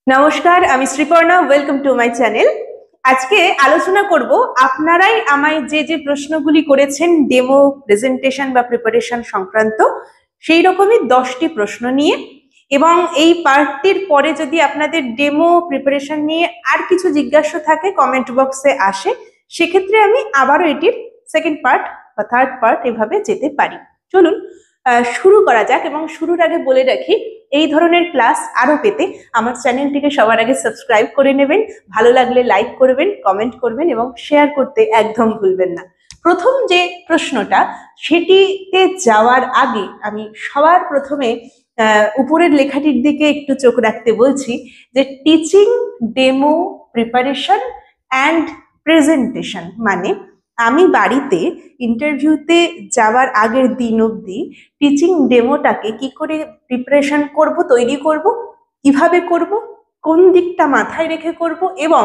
নমস্কার, আমি Sriparna. Welcome to my channel. আজকে আলোচনা করব আপনারাই আমায় যে প্রশ্নগুলি করেছেন ডেমো প্রেজেন্টেশন বা প্রিপারেশন সংক্রান্ত, সেই রকমই 10টি প্রশ্ন নিয়ে। এবং এই পার্টটির পরে যদি আপনাদের ডেমো প্রিপারেশন নিয়ে আর কিছু জিজ্ঞাসা থাকে কমেন্ট বক্সে আসে, সেক্ষেত্রে আমি আবারও এটির সেকেন্ড পার্ট বা থার্ড পার্ট এভাবে যেতে পারি। চলুন শুরু করা যাক। এবং শুরুর আগে বলে রাখি, এই ধরনের ক্লাস আরো পেতে আমার চ্যানেলটিকে সবার আগে সাবস্ক্রাইব করে নেবেন, ভালো লাগলে লাইক করবেন, কমেন্ট করবেন এবং শেয়ার করতে একদম ভুলবেন না। প্রথম যে প্রশ্নটা, সেটিতে যাওয়ার আগে আমি সবার প্রথমে উপরের লেখাটির দিকে একটু চোখ রাখতে বলছি, যে teaching demo preparation and presentation. মানে আমি বাড়িতে ইন্টারভিউতে যাওয়ার আগের দিন অবধি টিচিং ডেমোটাকে কি করে প্রিপারেশন করব, তৈরি করব, কিভাবে করব, কোন দিকটা মাথায় রেখে করব, এবং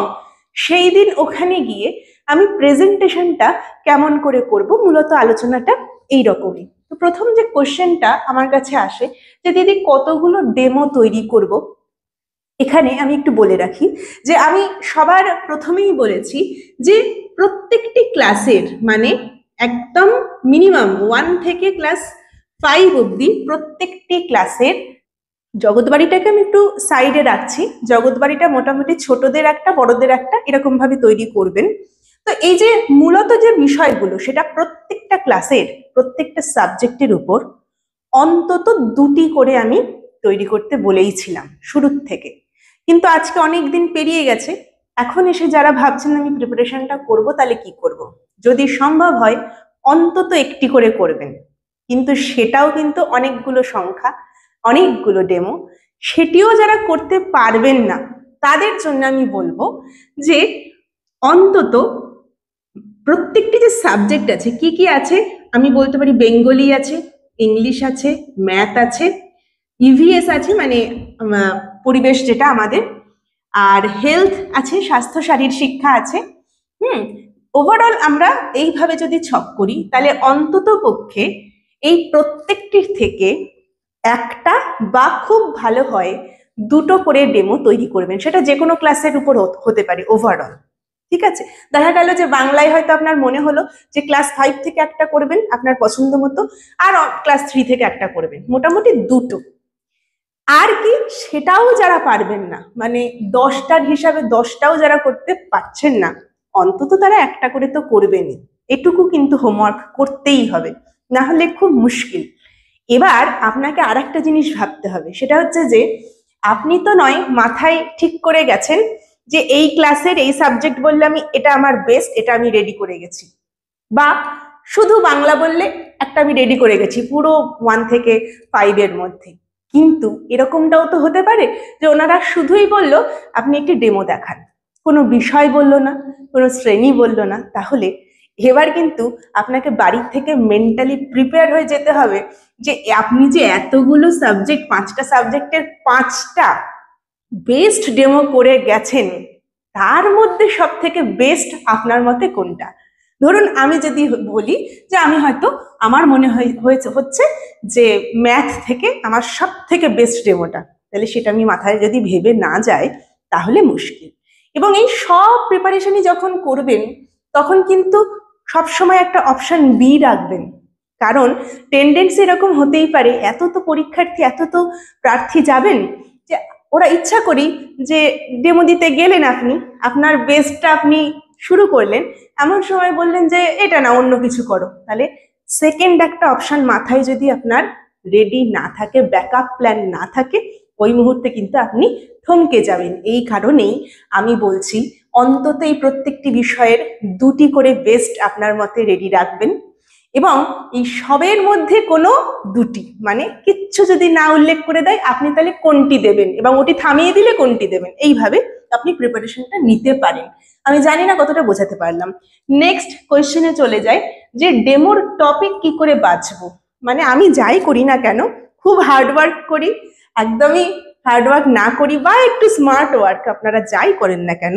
সেই দিন ওখানে গিয়ে আমি প্রেজেন্টেশনটা কেমন করে করব, মূলত আলোচনাটা এই রকমই। তো প্রথম যে কোশ্চেনটা আমার কাছে আসে, যে দিদি কতগুলো ডেমো তৈরি করব। এখানে আমি একটু বলে রাখি যে আমি সবার প্রথমেই বলেছি যে প্রত্যেকটি ক্লাসের, মানে একদম মিনিমাম 1 থেকে ক্লাস 5 অবধি প্রত্যেকটি ক্লাসের, জগৎবাড়িটাকে আমি একটু সাইডে রাখছি, জগৎবাড়িটা মোটামুটি ছোটদের একটা বড়দের একটা এরকম ভাবে তৈরি করবেন। তো এই যে মূলত যে বিষয়গুলো, সেটা প্রত্যেকটা ক্লাসের প্রত্যেকটা সাবজেক্টের উপর অন্তত 2টি করে আমি তৈরি করতে বলেইছিলাম শুরুর থেকে। কিন্তু আজকে অনেক দিন পেরিয়ে গেছে, এখন এসে যারা ভাবছেন আমি প্রিপারেশনটা করব, তাহলে কি করব? যদি সম্ভব হয় অন্তত একটি করে করবেন, কিন্তু সেটাও কিন্তু অনেকগুলো সংখ্যা, অনেকগুলো ডেমো। সেটিও যারা করতে পারবেন না, তাদের জন্য আমি বলবো যে অন্তত প্রত্যেকটি যে সাবজেক্ট আছে, কি কি আছে আমি বলতে পারি, বেঙ্গলি আছে, ইংলিশ আছে, ম্যাথ আছে, ইভিএস আছে মানে পরিবেশ যেটা আমাদের, আর হেলথ আছে, স্বাস্থ্য শারীর শিক্ষা আছে। ওভারঅল আমরা এইভাবে যদি ছক করি, তাহলে অন্তত পক্ষে এই প্রত্যেকটির থেকে একটা বা খুব ভালো হয় 2টো করে ডেমো তৈরি করবেন। সেটা যে কোনো ক্লাসের উপর হতে পারে ওভারঅল। ঠিক আছে? দেখা গেল যে বাংলায় হয়তো আপনার মনে হলো যে ক্লাস 5 থেকে একটা করবেন আপনার পছন্দ মতো, আর ক্লাস 3 থেকে একটা করবেন, মোটামুটি 2টো। আর কি, সেটাও যারা পারবেন না, মানে 10টার হিসাবে 10টাও যারা করতে পারছেন না, অন্তত তারা একটা করে তো করবেনই। এটুকু কিন্তু হোমওয়ার্ক করতেই হবে, না হলে খুব মুশকিল। এবার আপনাকে আর একটা জিনিস ভাবতে হবে, সেটা হচ্ছে যে আপনি তো নয় মাথায় ঠিক করে গেছেন যে এই ক্লাসের এই সাবজেক্ট বললে আমি এটা আমার বেস্ট, এটা আমি রেডি করে গেছি, বা শুধু বাংলা বললে একটা আমি রেডি করে গেছি পুরো 1 থেকে 5 এর মধ্যে। কিন্তু এরকমটাও তো হতে পারে যে ওনারা শুধুই বলল আপনি একটি ডেমো দেখান, কোনো বিষয় বললো না, কোনো শ্রেণী বললো না। তাহলে এবার কিন্তু আপনাকে বাড়ির থেকে মেন্টালি প্রিপেয়ার হয়ে যেতে হবে যে আপনি যে এতগুলো সাবজেক্ট, 5টা সাবজেক্টের 5টা বেস্ট ডেমো করে গেছেন, তার মধ্যে সব থেকে বেস্ট আপনার মতে কোনটা। ধরুন আমি যদি বলি যে আমি হয়তো আমার মনে হচ্ছে যে ম্যাথ থেকে আমার সব থেকে বেস্ট ডেমোটা, তাহলে সেটা আমি মাথায় যদি ভেবে না যায় তাহলে মুশকিল। এবং এই সব প্রিপারেশনই যখন করবেন, তখন কিন্তু সবসময় একটা অপশন বি রাখবেন। কারণ টেন্ডেন্সি এরকম হতেই পারে, এত তো পরীক্ষার্থী, এত তো প্রার্থী যাবেন, যে ওরা ইচ্ছা করি যে ডেমো দিতে গেলেন, আপনি আপনার বেস্টটা আপনি শুরু করলেন, এমন সময় বললেন যে এটা না অন্য কিছু করো। তাহলে সেকেন্ড একটা অপশন মাথায় যদি আপনার রেডি না থাকে, ব্যাকআপ প্ল্যান না থাকে, ওই মুহূর্তে কিন্তু আপনি থমকে যাবেন। এই কারণেই আমি বলছি অন্তত এই প্রত্যেকটি বিষয়ের 2টি করে বেস্ট আপনার মতে রেডি রাখবেন। এবং এই সবের মধ্যে কোনো 2টি, মানে কিচ্ছু যদি না উল্লেখ করে দেয়, আপনি তাহলে কোনটি দেবেন এবং ওটি থামিয়ে দিলে কোনটি দেবেন, এইভাবে আপনি প্রিপারেশনটা নিতে পারেন। আমি জানি না কতটা বোঝাতে পারলাম। নেক্সট কোয়েশ্চেনে চলে যায় যে ডেমোর টপিক কি করে বাছবো। মানে আমি যাই করি না কেন, খুব হার্ডওয়ার্ক করি, একদমই হার্ডওয়ার্ক না করি, বা একটু স্মার্ট ওয়ার্ক আপনারা যাই করেন না কেন,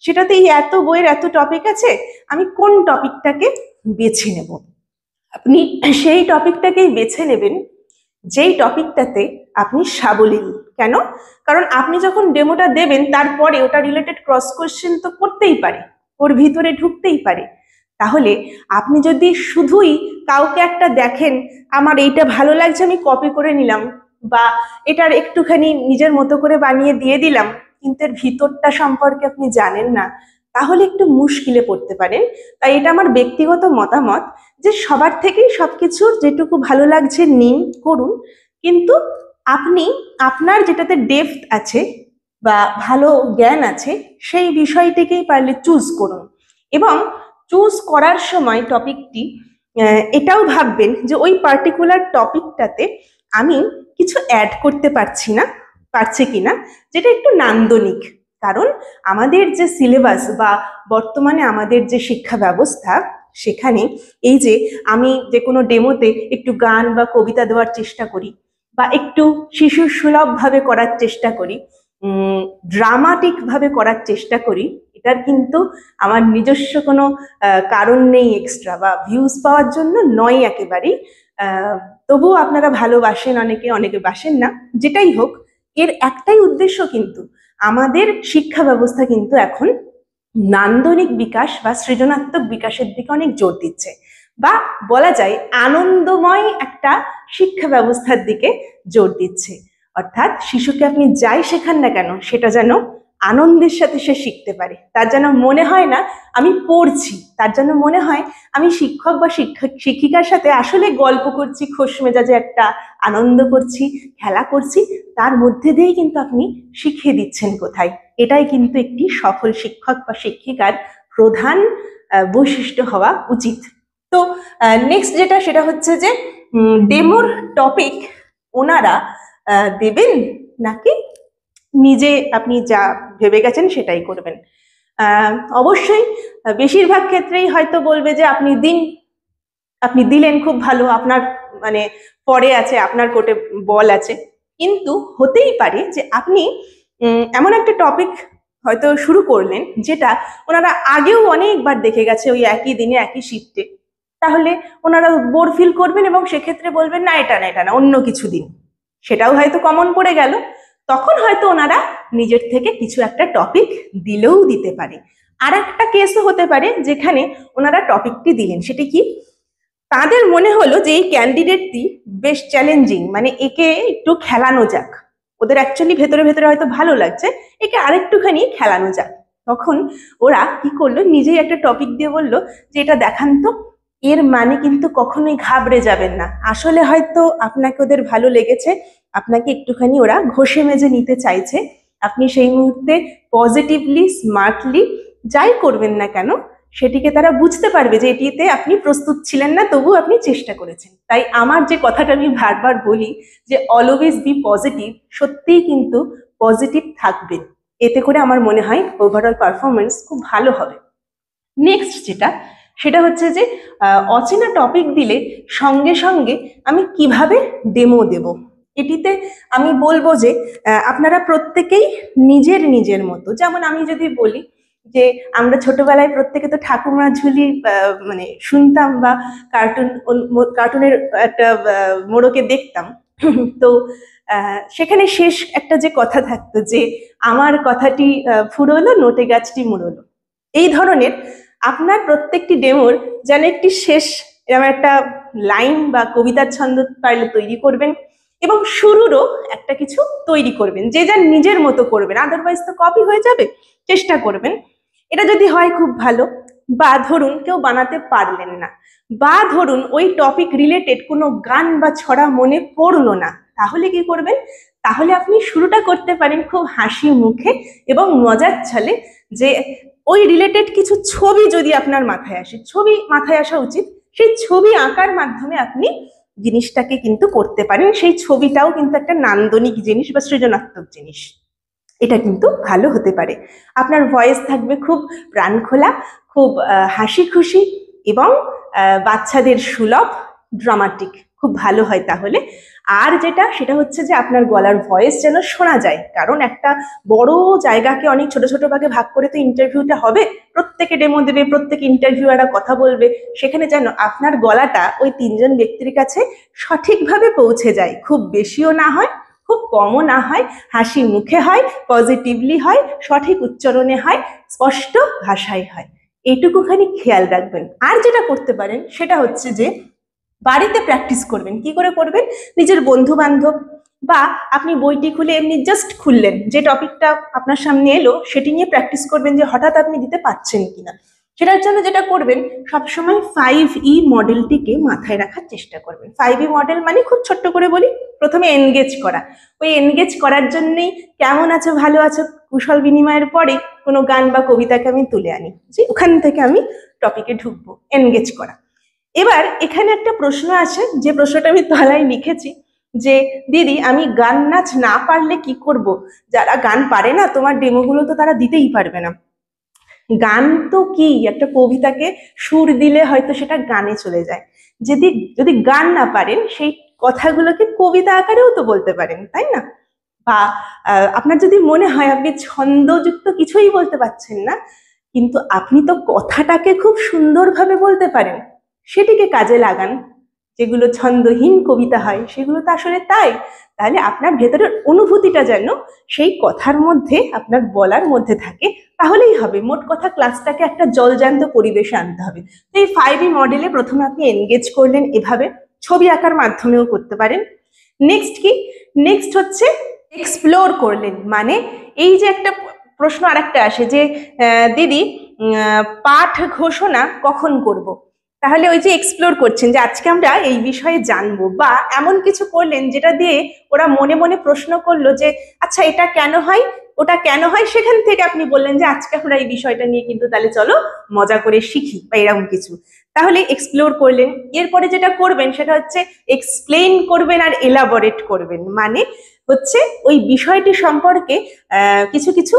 সেটাতে এই এত বইয়ের এত টপিক আছে, আমি কোন টপিকটাকে বেছে নেব। আপনি সেই টপিকটাকেই বেছে নেবেন যেই টপিকটাতে আপনি সাবলীল, কেন? কারণ আপনি যখন ডেমোটা দেবেন তারপরে ওটা রিলেটেড ক্রস কোয়েশ্চেন তো করতেই পারে, ওর ভিতরে ঢুকতেই পারে। তাহলে আপনি যদি শুধুই কাউকে একটা দেখেন, আমার এইটা ভালো লাগছে আমি কপি করে নিলাম, বা এটার একটুখানি নিজের মতো করে বানিয়ে দিয়ে দিলাম, কিন্তু এর ভিতরটা সম্পর্কে আপনি জানেন না, তাহলে একটু মুশকিলে পড়তে পারেন। তাই এটা আমার ব্যক্তিগত মতামত যে সবার থেকেই সবকিছুর যেটুকু ভালো লাগছে নিন, করুন, কিন্তু আপনি আপনার যেটাতে ডেপথ আছে বা ভালো জ্ঞান আছে সেই বিষয়টিকেই পারলে চুজ করুন। এবং চুজ করার সময় টপিকটি এটাও ভাববেন যে ওই পার্টিকুলার টপিকটাতে আমি কিছু অ্যাড করতে পারছি কিনা, যেটা একটু নান্দনিক। কারণ আমাদের যে সিলেবাস বা বর্তমানে আমাদের যে শিক্ষা ব্যবস্থা, সেখানে এই যে আমি যে কোনো ডেমোতে একটু গান বা কবিতা দেওয়ার চেষ্টা করি, বা একটু শিশু সুলভ ভাবে করার চেষ্টা করি, ড্রামাটিক ভাবে করার চেষ্টা করি, এটার কিন্তু আমার নিজস্ব কোনো কারণ নেই এক্সট্রা, বা ভিউজ পাওয়ার জন্য নয় একেবারেই। তবুও আপনারা ভালোবাসেন অনেকে, অনেকে বাসেন না, যেটাই হোক এর একটাই উদ্দেশ্য, কিন্তু আমাদের শিক্ষা ব্যবস্থা কিন্তু এখন নান্দনিক বিকাশ বা সৃজনাত্মক বিকাশের দিকে অনেক জোর দিচ্ছে, বা বলা যায় আনন্দময় একটা শিক্ষা ব্যবস্থার দিকে জোর দিচ্ছে। অর্থাৎ শিশুকে আপনি যাই শেখান না কেন সেটা যেন আনন্দের সাথে সে শিখতে পারে, তার যেন মনে হয় না আমি পড়ছি, তার যেন মনে হয় আমি শিক্ষক বা শিক্ষিকার সাথে আসলে গল্প করছি, খোশ মেজাজে একটা আনন্দ করছি, খেলা করছি, তার মধ্যে দিয়েই কিন্তু আপনি শিখিয়ে দিচ্ছেন কোথায়। এটাই কিন্তু একটি সফল শিক্ষক বা শিক্ষিকার প্রধান বৈশিষ্ট্য হওয়া উচিত। তো নেক্সট যেটা, সেটা হচ্ছে যে ডেমোর টপিক ওনারা দেবেন নাকি নিজে আপনি যা ভেবে গেছেন সেটাই করবেন। অবশ্যই বেশিরভাগ ক্ষেত্রেই হয়তো বলবে যে আপনি দিন, আপনি দিলেন খুব ভালো, আপনার মানে পরে আছে, আপনার কোর্টে বল আছে। কিন্তু হতেই পারে যে আপনি এমন একটা টপিক হয়তো শুরু করলেন যেটা ওনারা আগেও অনেকবার দেখে গেছে ওই একই দিনে একই শিফটে, তাহলে ওনারা বোর ফিল করবেন এবং সেক্ষেত্রে বলবেন না এটা না, এটা না, অন্য কিছু দিন। সেটাও হয়তো কমন পড়ে গেল, তখন হয়তো ওনারা নিজের থেকে কিছু একটা টপিক দিলেও দিতে পারে। আর একটা কেসও হতে পারে যেখানে ওনারা টপিকটি দিলেন, সেটি কি, তাদের মনে হলো যে এই ক্যান্ডিডেটটি বেশ চ্যালেঞ্জিং, মানে একে একটু খেলানো যাক, ওদের অ্যাকচুয়ালি ভেতরে ভেতরে হয়তো ভালো লাগছে, একে আরেকটুখানি খেলানো যাক। তখন ওরা কি করলো, নিজেই একটা টপিক দিয়ে বললো যে এটা দেখান তো। এর মানে কিন্তু কখনোই ঘাবড়ে যাবেন না, আসলে হয়তো আপনাকে ওদের ভালো লেগেছে, আপনাকে একটুখানি ওরা ঘষে মেজে নিতে চাইছে। আপনি সেই মুহূর্তে পজিটিভলি, স্মার্টলি যাই করবেন না কেন, সেটিকে তারা বুঝতে পারবে যে এটিতে আপনি প্রস্তুত ছিলেন না, তবু আপনি চেষ্টা করেছেন। তাই আমার যে কথাটা আমি বারবার বলি যে অলওয়েজ বি পজিটিভ, সত্যিই কিন্তু পজিটিভ থাকবেন, এতে করে আমার মনে হয় ওভারঅল পারফরমেন্স খুব ভালো হবে। নেক্সট যেটা, সেটা হচ্ছে যে অচেনা টপিক দিলে সঙ্গে সঙ্গে আমি কিভাবে ডেমো দেব। এটিতে আমি বলবো যে আপনারা প্রত্যেকেই নিজের নিজের মতো, যেমন আমি যদি বলি যে আমরা ছোটবেলায় প্রত্যেকে তো ঠাকুমা ঝুলি মানে শুনতাম, বা কার্টুনের একটা মোড়কে দেখতাম। তো সেখানে শেষ একটা যে কথা থাকতো যে আমার কথাটি ফুরোলো, নোটে গাছটি মুড়োলো, এই ধরনের আপনার প্রত্যেকটি ডেমোর যেন একটি শেষ এরকম একটা লাইন বা কবিতার ছন্দ পারলে তৈরি করবেন, এবং শুরুরও একটা কিছু তৈরি করবেন, যে যার নিজের মতো করবেন, আদারওয়াইজ তো কপি হয়ে যাবে। চেষ্টা করবেন, এটা যদি হয় খুব ভালো। বা ধরুন কেউ বানাতে পারলেন না, বা ধরুন ওই টপিক রিলেটেড কোনো গান বা ছড়া মনে পড়লো না, তাহলে কি করবেন, তাহলে আপনি শুরুটা করতে পারেন খুব হাসি মুখে এবং মজার ছলে, যে ওই রিলেটেড কিছু ছবি যদি আপনার মাথায় আসে, ছবি মাথায় আসা উচিত, সেই ছবি আঁকার মাধ্যমে আপনি জিনিসটাকে কিন্তু করতে পারেন। সেই ছবিটাও কিন্তু একটা নান্দনিক জিনিস বা সৃজনাত্মক জিনিস, এটা কিন্তু ভালো হতে পারে। আপনার ভয়েস থাকবে খুব প্রাণখোলা, খুব হাসি খুশি, এবং বাচ্চাদের সুলভ, ড্রামাটিক, খুব ভালো হয় তাহলে। আর যেটা, সেটা হচ্ছে যে আপনার গলার ভয়েস যেন শোনা যায়, কারণ একটা বড় জায়গাকে অনেক ছোট ছোট ভাগে ভাগ করে তো ইন্টারভিউটা হবে, প্রত্যেকে ডেমো দেবে, প্রত্যেকে ইন্টারভিউয়াররা কথা বলবে, সেখানে যেন আপনার গলাটা ওই তিনজন ব্যক্তির কাছে সঠিকভাবে পৌঁছে যায়, খুব বেশিও না হয়, খুব খুব কমও না হয়, হাসি মুখে হয়, পজিটিভলি হয়, সঠিক উচ্চারণে হয়, স্পষ্ট ভাষায় হয়। এইটুকুখানি খেয়াল রাখবেন। আর যেটা করতে পারেন সেটা হচ্ছে যে বাড়িতে প্র্যাকটিস করবেন। কি করে করবেন? নিজের বন্ধু বান্ধব বা আপনি বইটি খুলে এমনি জাস্ট খুললেন, যে টপিকটা আপনার সামনে এলো সেটি নিয়ে প্র্যাকটিস করবেন যে হঠাৎ আপনি দিতে পারছেন কিনা। সেটার জন্য যেটা করবেন, সবসময় 5E মডেলটিকে মাথায় রাখার চেষ্টা করবেন। 5E মডেল মানে খুব ছোট্ট করে বলি, প্রথমে এনগেজ করা। ওই এনগেজ করার জন্যই কেমন আছো, ভালো আছো, কুশল বিনিময়ের পরে কোনো গান বা কবিতাকে আমি তুলে আনি, যে ওখান থেকে আমি টপিকে ঢুকবো, এনগেজ করা। এবার এখানে একটা প্রশ্ন আছে, যে প্রশ্নটা আমি তলায় লিখেছি, যে দিদি আমি গান নাচ না পারলে কি করব? যারা গান পারে না, তোমার ডেমোগুলো তো তারা দিতেই পারবে না। গান তো কি, একটা কবিতাকে সুর দিলে হয়তো সেটা গানে চলে যায়। যদি যদি গান না পারেন, সেই কথাগুলোকে কবিতা আকারেও তো বলতে পারেন, তাই না? বা আপনার যদি মনে হয় আপনি ছন্দযুক্ত কিছুই বলতে পারছেন না, কিন্তু আপনি তো কথাটাকে খুব সুন্দরভাবে বলতে পারেন, সেটিকে কাজে লাগান। যেগুলো ছন্দহীন কবিতা হয় সেগুলো তো আসলে তাই। তাহলে আপনার ভেতরের অনুভূতিটা যেন সেই কথার মধ্যে, আপনার বলার মধ্যে থাকে, তাহলেই হবে। মোট কথা ক্লাসটাকে একটা জলজান্ত পরিবেশে আনতে হবে। তো এই 5E মডেলে প্রথমে আপনি এনগেজ করলেন এভাবে, ছবি আঁকার মাধ্যমেও করতে পারেন। নেক্সট কি? নেক্সট হচ্ছে এক্সপ্লোর করলেন। মানে এই যে একটা প্রশ্ন আরেকটা আসে যে দিদি পাঠ ঘোষণা কখন করব? তাহলে ওই যে এক্সপ্লোর করছেন যে আজকে আমরা এই বিষয়ে জানবো, বা এমন কিছু করলেন যেটা দিয়ে ওরা মনে মনে প্রশ্ন করলো যে আচ্ছা এটা কেন হয়, ওটা কেন হয়, সেখান থেকে আপনি বললেন যে আজকে আমরা এই বিষয়টা নিয়ে কিন্তু তাহলে চলো মজা করে শিখি, বা এরকম কিছু। তাহলে এক্সপ্লোর করলেন। এরপরে যেটা করবেন সেটা হচ্ছে এক্সপ্লেইন করবেন আর এলাবোরেট করবেন। মানে হচ্ছে ওই বিষয়টি সম্পর্কে কিছু কিছু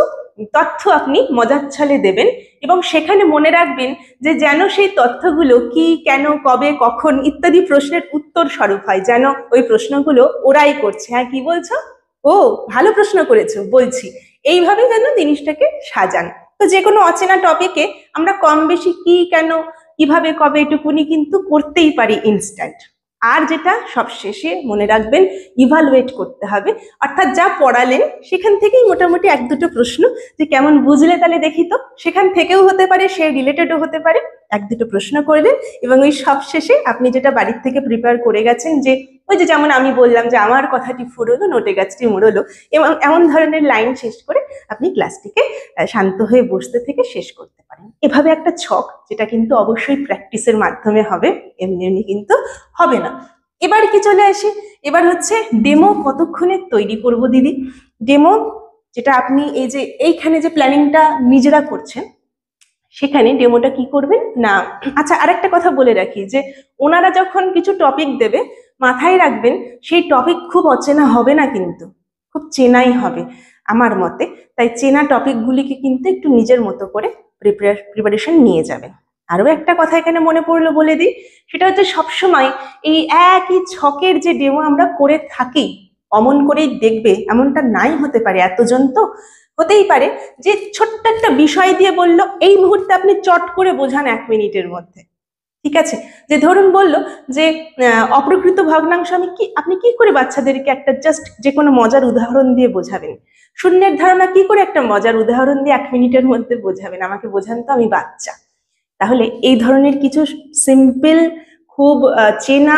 তথ্য আপনি মজার ছলে দেবেন, এবং সেখানে মনে রাখবেন যে যেন সেই তথ্যগুলো কি, কেন, কবে, কখন ইত্যাদি প্রশ্নের উত্তর স্বরূপ হয়, যেন ওই প্রশ্নগুলো ওরাই করছে। হ্যাঁ, কি বলছো? ও ভালো প্রশ্ন করেছো, বলছি। এইভাবে যেন জিনিসটাকে সাজান। তো যে কোনো অচেনা টপিকে আমরা কম বেশি কি, কেন, কিভাবে, কবে এটুকুনি কিন্তু করতেই পারি ইনস্ট্যান্ট। আর যেটা সবশেষে মনে রাখবেন, ইভালুয়েট করতে হবে। অর্থাৎ যা পড়ালেন সেখান থেকেই মোটামুটি এক দুটো প্রশ্ন, যে কেমন বুঝলে তাহলে দেখি তো, সেখান থেকেও হতে পারে, সে রিলেটেডও হতে পারে, এক দুটো প্রশ্ন করলেন। এবং ওই সবশেষে আপনি যেটা বাড়ির থেকে প্রিপেয়ার করে গেছেন, যে ওই যে যেমন আমি বললাম যে আমার কথাটি ফুরোলো, নোটে গাছটি মুড়লো, এবং এমন ধরনের লাইন শেষ করে আপনি ক্লাসটিকে শান্ত হয়ে বসতে থেকে শেষ করতে পারেন। এভাবে একটা ছক, যেটা কিন্তু অবশ্যই প্র্যাকটিসের মাধ্যমে হবে, এমনি এমনি কিন্তু হবে না। এবার কি চলে আসে, এবার হচ্ছে ডেমো কতক্ষণে তৈরি করব দিদি? ডেমো যেটা আপনি এই যে এইখানে যে প্ল্যানিংটা নিজেরা করছেন, সেখানে ডেমোটা কি করবেন না। আচ্ছা, আরেকটা কথা বলে রাখি, যে ওনারা যখন কিছু টপিক দেবে, মাথায় রাখবেন সেই টপিক খুব অচেনা হবে না, কিন্তু খুব চেনাই হবে আমার মতে। তাই চেনা টপিকগুলিকে কিন্তু একটু নিজের মতো করে প্রিপারেশন নিয়ে যাবেন। আরো একটা কথা এখানে মনে পড়লো, বলে দিই। সেটা হচ্ছে সবসময় এই একই ছকের যে ডেমো আমরা করে থাকি, অমন করেই দেখবে এমনটা নাই হতে পারে। এতজন তো হতেই পারে যে ছোট্ট একটা বিষয় দিয়ে বললো, এই মুহূর্তে আপনি চট করে বোঝান 1 মিনিটের মধ্যে। ঠিক আছে, যে ধরুন বললো যে অপ্রকৃত ভগ্নাংশ আপনি কি করে বাচ্চাদেরকে একটা জাস্ট যে কোনো মজার উদাহরণ দিয়ে বোঝাবেন? শূন্যের ধারণা কি করে একটা মজার উদাহরণ দিয়ে 1 মিনিটের মধ্যে বোঝাবেন? আমাকে বোঝান তো, আমি বাচ্চা। তাহলে এই ধরনের কিছু সিম্পল, খুব চেনা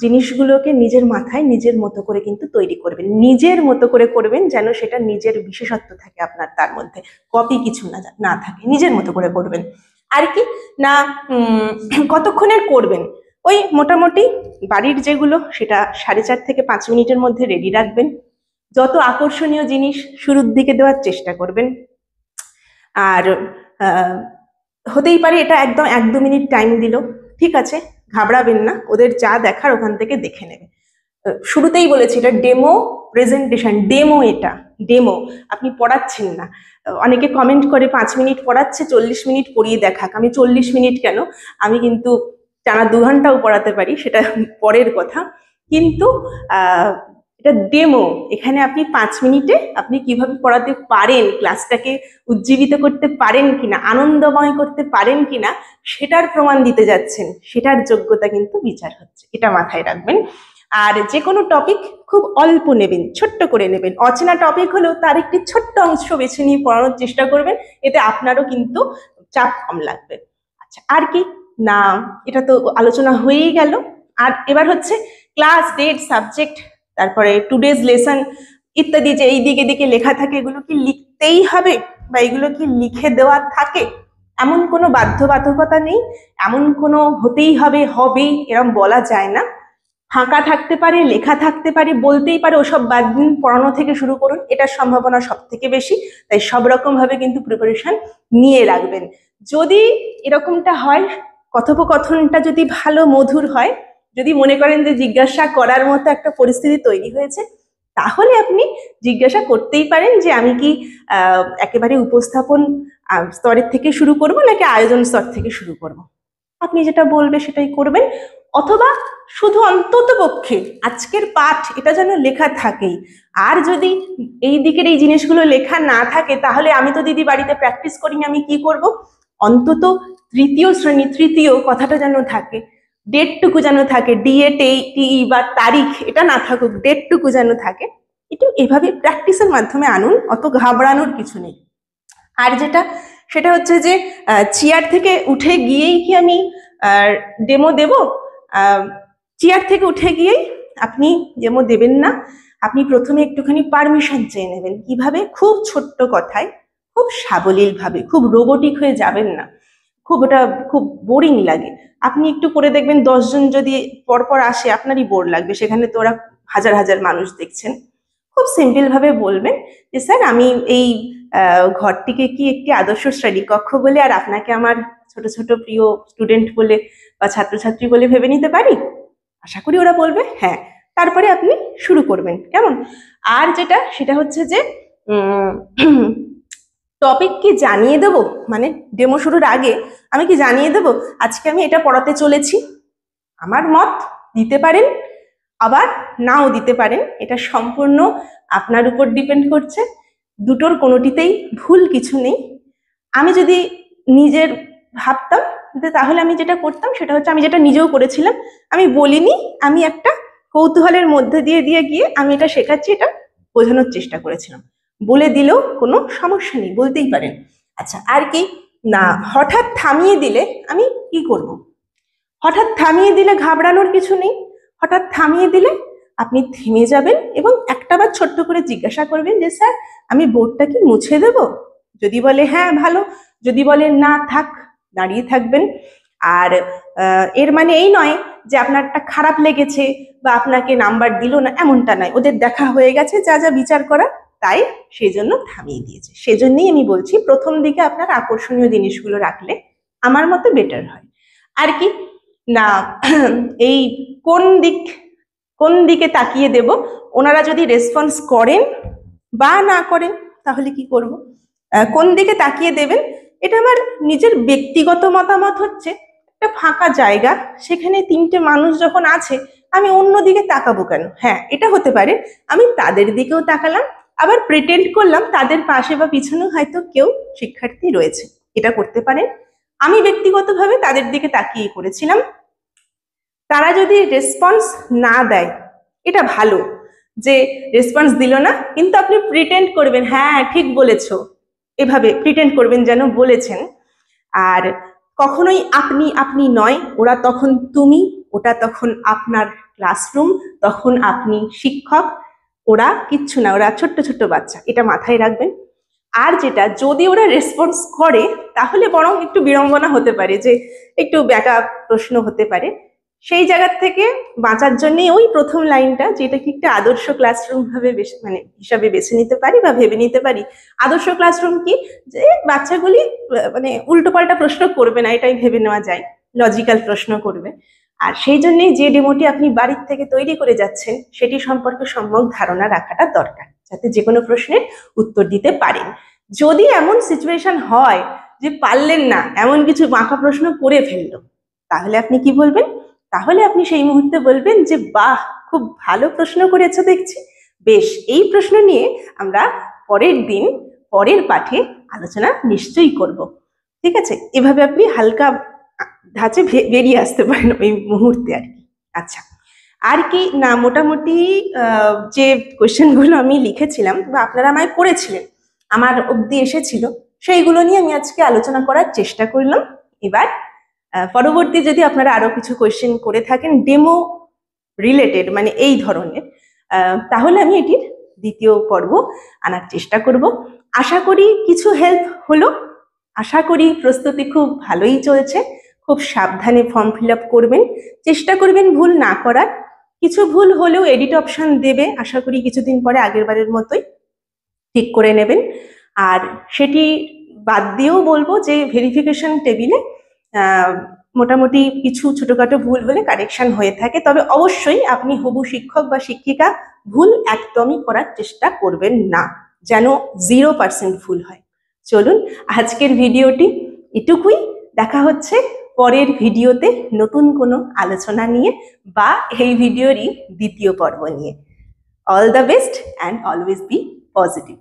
জিনিসগুলোকে নিজের মাথায় নিজের মতো করে কিন্তু তৈরি করবেন, নিজের মতো করে করবেন, যেন সেটা নিজের বিশেষত্ব থাকে আপনার, তার মধ্যে কপি কিছু না থাকে, নিজের মতো করে করবেন। আর কি না, কতক্ষণের করবেন? ওই মোটামুটি বাড়ির যেগুলো, সেটা 4.5 থেকে 5 মিনিটের মধ্যে রেডি রাখবেন। যত আকর্ষণীয় জিনিস শুরুর দিকে দেওয়ার চেষ্টা করবেন। আর হতেই পারে এটা একদম 1-2 মিনিট টাইম দিল, ঠিক আছে, ঘাবড়াবেন না, ওদের যা দেখার ওখান থেকে দেখে নেবে। শুরুতেই বলেছি এটা ডেমো প্রেজেন্টেশন, ডেমো, এটা ডেমো, আপনি পড়াচ্ছেন না। অনেকে কমেন্ট করে 5 মিনিট পড়াচ্ছে, 40 মিনিট পড়িয়ে দেখাক। আমি 40 মিনিট কেন, আমি কিন্তু টানা 2 ঘন্টাও পড়াতে পারি, সেটা পরের কথা। কিন্তু এটা ডেমো, এখানে আপনি 5 মিনিটে আপনি কিভাবে পড়াতে পারেন, ক্লাসটাকে উজ্জীবিত করতে পারেন কিনা, আনন্দময় করতে পারেন কিনা, সেটার প্রমাণ দিতে যাচ্ছেন, সেটার যোগ্যতা কিন্তু বিচার হচ্ছে, এটা মাথায় রাখবেন। আর যে কোনো টপিক খুব অল্প নেবেন, ছোট্ট করে নেবেন। অচেনা টপিক হলেও তার একটি ছোট্ট অংশ বেছে নিয়ে পড়ানোর চেষ্টা করবেন, এতে আপনারও কিন্তু চাপ কম লাগবে। আচ্ছা, আর কি না, এটা তো আলোচনা হয়েই গেল। আর এবার হচ্ছে ক্লাস, ডেট, সাবজেক্ট, তারপরে টুডেজ লেসন ইত্যাদি যে এই দিকে দিকে লেখা থাকে, এগুলো কি লিখতেই হবে বা এগুলো কি লিখে দেওয়া থাকে? এমন কোনো বাধ্যবাধকতা নেই, এমন কোনো হতেই হবে হবেই এরকম বলা যায় না। ফাঁকা থাকতে পারে, লেখা থাকতে পারে, বলতেই পারে ওসব বাদ দিন, পড়ানো থেকে শুরু করুন, এটার সম্ভাবনা সব থেকে বেশি। তাই সব রকম ভাবে কিন্তু প্রিপারেশন নিয়ে রাখবেন। যদি এরকমটা হয়, কথোপকথনটা যদি ভালো মধুর হয়, যদি মনে করেন যে জিজ্ঞাসা করার মতো একটা পরিস্থিতি তৈরি হয়েছে, তাহলে আপনি জিজ্ঞাসা করতেই পারেন যে আমি কি একেবারে উপস্থাপন স্তরের থেকে শুরু করব নাকি আয়োজন স্তর থেকে শুরু করব। আপনি যেটা বলবে সেটাই করবেন। অথবা শুধু অন্তত পক্ষে আজকের পাঠ এটা যেন লেখা থাকেই। আর যদি এই দিকের এই জিনিসগুলো লেখা না থাকে, তাহলে আমি তো দিদি বাড়িতে প্র্যাকটিস করিনি, আমি কি করব? অন্তত তৃতীয় শ্রেণী, তৃতীয় কথাটা যেন থাকে, ডেটটুকু যেন থাকে, DATE বা তারিখ এটা না থাকুক, ডেটটুকু যেন থাকে। একটু এভাবে প্র্যাকটিসের মাধ্যমে আনুন, অত ঘাবড়ানোর কিছু নেই। আর যেটা, সেটা হচ্ছে যে চেয়ার থেকে উঠে গিয়েই কি আমি ডেমো দেব? চেয়ার থেকে উঠে গিয়েই আপনি ডেমো দেবেন না। আপনি প্রথমে একটুখানি পারমিশন চেয়ে নেবেন। কিভাবে? খুব ছোট্ট কথায়, খুব সাবলীল ভাবে, খুব রোবোটিক হয়ে যাবেন না, ওটা খুব বোরিং লাগে। আপনি একটু করে দেখবেন 10 জন যদি পরপর আসে, আপনারই বোর লাগবে, সেখানে তো ওরা হাজার হাজার মানুষ দেখছেন। খুব সিম্পল ভাবে বলবেন যে স্যার আমি এই ঘরটিকে কি একটি আদর্শ শ্রেণী কক্ষ বলে আর আপনাকে আমার ছোট ছোট প্রিয় স্টুডেন্ট বলে বা ছাত্রছাত্রী বলে ভেবে নিতে পারি? আশা করি ওরা বলবে হ্যাঁ। তারপরে আপনি শুরু করবেন, কেমন? আর যেটা, সেটা হচ্ছে যে টপিক কি জানিয়ে দেব, মানে ডেমো শুরুর আগে আমি কি জানিয়ে দেব আজকে আমি এটা পড়াতে চলেছি? আমার মত দিতে পারেন, আবার নাও দিতে পারেন, এটা সম্পূর্ণ আপনার উপর ডিপেন্ড করছে। দুটোর কোনোটিতেই ভুল কিছু নেই। আমি যদি নিজের ভাবতাম, তাহলে আমি যেটা করতাম সেটা হচ্ছে, আমি যেটা নিজেও করেছিলাম, আমি বলিনি, আমি একটা কৌতূহলের মধ্যে দিয়ে দিয়ে গিয়ে আমি এটা শেখাচ্ছি, এটা বোঝানোর চেষ্টা করেছিলাম। বলে দিলেও কোনো সমস্যা নেই, বলতেই পারেন। আচ্ছা, আর কি না, হঠাৎ থামিয়ে দিলে আমি কি করব? হঠাৎ থামিয়ে দিলে ঘাবড়ানোর কিছু নেই। হঠাৎ থামিয়ে দিলে আপনি থেমে যাবেন এবং একটাবার ছোট্ট করে জিজ্ঞাসা করবেন যে স্যার আমি বোর্ডটা কি মুছে দেব? যদি বলে হ্যাঁ ভালো, যদি বলে না থাক, দাঁড়িয়ে থাকবেন। আর এর মানে এই নয় যে আপনারটা খারাপ লেগেছে বা আপনাকে নাম্বার দিল না, এমনটা নয়। ওদের দেখা হয়ে গেছে, যা যা বিচার করার তাই সেই জন্য থামিয়ে দিয়েছে। সেজন্যই আমি বলছি প্রথম দিকে আপনার আকর্ষণীয় জিনিসগুলো রাখলে আমার মতে বেটার হয়। আর কি না, এই কোন দিকে তাকিয়ে দেব, ওনারা যদি রেসপন্স করেন বা না করেন তাহলে কি করব? কোন দিকে তাকিয়ে দেবেন, এটা আমার নিজের ব্যক্তিগত মতামত হচ্ছে। একটা ফাঁকা জায়গা, সেখানে 3টে মানুষ যখন আছে, আমি অন্য দিকে তাকাবো কেন? হ্যাঁ, এটা হতে পারে আমি তাদের দিকেও তাকালাম, আবার প্রিটেন্ড করলাম তাদের পাশে বা পিছনে হয়তো কেউ শিক্ষার্থী রয়েছে, এটা করতে পারেন। আমি ব্যক্তিগতভাবে তাদের দিকে তাকিয়ে করেছিলাম। তারা যদি রেসপন্স না দেয়, এটা ভালো যে রেসপন্স দিল না, কিন্তু আপনি প্রিটেন্ড করবেন হ্যাঁ ঠিক বলেছো, এভাবে প্রিটেন্ড করবেন যেন বলেছেন। আর কখনোই আপনি আপনি নয়, ওরা তখন তুমি, ওটা তখন আপনার ক্লাসরুম, তখন আপনি শিক্ষক, ওরা কিচ্ছু না, ওরা ছোট্ট ছোট্ট বাচ্চা, এটা মাথায় রাখবেন। আর যেটা, যদি ওরা রেসপন্স করে তাহলে বরং একটু বিড়ম্বনা হতে পারে, যে একটু ব্যাকআপ প্রশ্ন হতে পারে। সেই জায়গার থেকে বাঁচার জন্য ওই প্রথম লাইনটা, যেটা কি একটা আদর্শ ক্লাসরুম ভাবে মানে হিসাবে বেছে নিতে পারি বা ভেবে নিতে পারি। আদর্শ ক্লাসরুম কি, যে বাচ্চাগুলি মানে উল্টোপাল্টা প্রশ্ন করবে না, এটাই ভেবে নেওয়া যায়, লজিক্যাল প্রশ্ন করবে। আর সেই জন্যই যে ডেমোটি আপনি বাড়ির থেকে তৈরি করে যাচ্ছেন সেটি সম্পর্কে সম্যক ধারণা রাখাটা দরকার, যাতে যে কোনো প্রশ্নের উত্তর দিতে পারেন। যদি এমন সিচুয়েশন হয় যে পারলেন না, এমন কিছু বাঁকা প্রশ্ন করে ফেললো, তাহলে আপনি কি বলবেন? তাহলে আপনি সেই মুহূর্তে বলবেন যে বাহ, খুব ভালো প্রশ্ন করেছো দেখছি, বেশ, এই প্রশ্ন নিয়ে আমরা পরের দিন পরের পাঠে আলোচনা নিশ্চয়ই করব। ঠিক আছে? এভাবে আপনি হালকা ধাঁচে বেরিয়ে আসতে পারেন ওই মুহূর্তে আর কি। আচ্ছা, আর কি না, মোটামুটি যে কোয়েশ্চেনগুলো আমি লিখেছিলাম বা আপনারা আমায় করেছিলেন, আমার অবধি এসেছিল, সেইগুলো নিয়ে আমি আজকে আলোচনা করার চেষ্টা করলাম। এবার পরবর্তী যদি আপনারা আরো কিছু কোয়েশ্চেন করে থাকেন ডেমো রিলেটেড, মানে এই ধরনের, তাহলে আমি এটির দ্বিতীয় পর্ব আনার চেষ্টা করব। আশা করি কিছু হেল্প হলো, আশা করি প্রস্তুতি খুব ভালোই চলছে। খুব সাবধানে ফর্ম ফিল আপ করবেন, চেষ্টা করবেন ভুল না করার। কিছু ভুল হলেও এডিট অপশন দেবে, আশা করি কিছুদিন পরে আগের বারের মতোই ঠিক করে নেবেন। আর সেটি বাদ দিয়েও বলবো যে ভেরিফিকেশন টেবিলে মোটামুটি কিছু ছোটখাটো ভুল হলে কারেকশন হয়ে থাকে, তবে অবশ্যই আপনি হবু শিক্ষক বা শিক্ষিকা ভুল একদমই করার চেষ্টা করবেন না, যেন 0% ভুল হয়। চলুন আজকের ভিডিওটি এটুকুই, দেখা হচ্ছে পরের ভিডিওতে নতুন কোনো আলোচনা নিয়ে বা এই ভিডিওরই দ্বিতীয় পর্ব নিয়ে। All the best and always be positive.